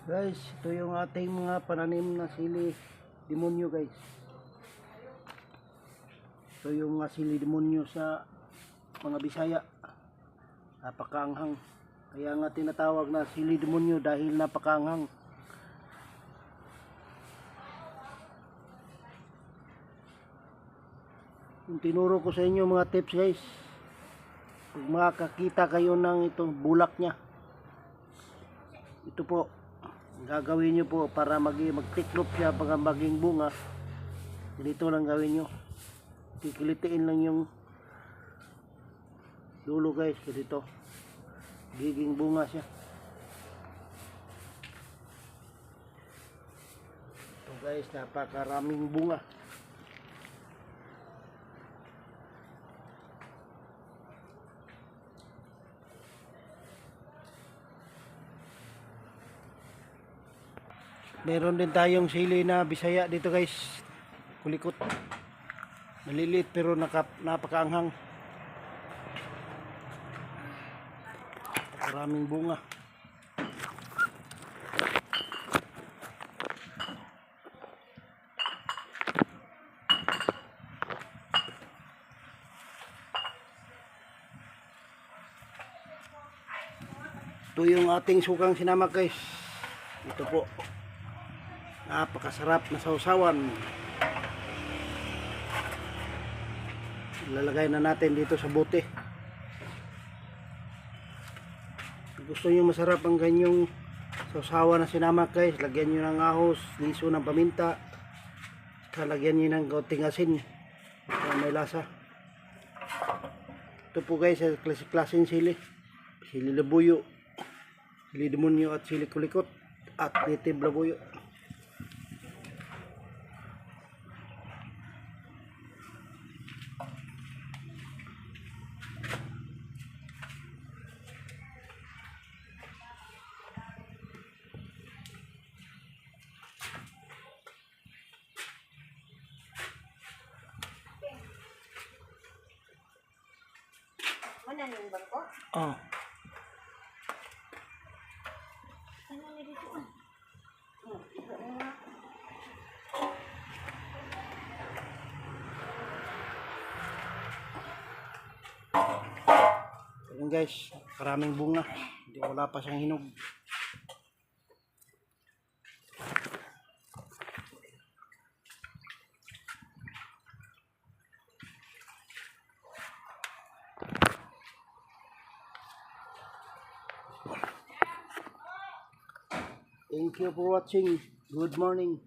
Guys, ito yung ating mga pananim na sili demonyo guys. Ito yung mga sili demonyo sa mga Bisaya. Napakaanghang. Kaya nga tinatawag na sili demonyo dahil napakaanghang. Yung tinuro ko sa inyo mga tips guys. Pag makakakita kayo ng itong bulak nya, ito po gagawin nyo po para magtiklop siya pag maging bunga. Ganito lang gawin nyo, kikilitiin lang yung dulo guys, ganito giging bunga siya. Ito guys, napakaraming bunga. Meron din tayong sili na Bisaya dito guys, kulikot. Maliliit pero napakaanghang. Maraming bunga. Ito yung ating sukang sinamak guys. Ito po. Napakasarap na sausawan. Ilalagay na natin dito sa bote. Gusto nyo masarap ang ganyong sausawan na sinamak guys, lagyan nyo ng ahos, liso ng paminta, lagyan nyo ng kaunting asin para may lasa. Ito po guys, klaseng sili. Sili labuyo, sili demonyo at sili kulikot at native labuyo. Mana ning bangko? Oh. Ano ni dito? Ayan guys, karaming bunga. Hindi, wala pa siyang hinog. Thank you for watching. Good morning.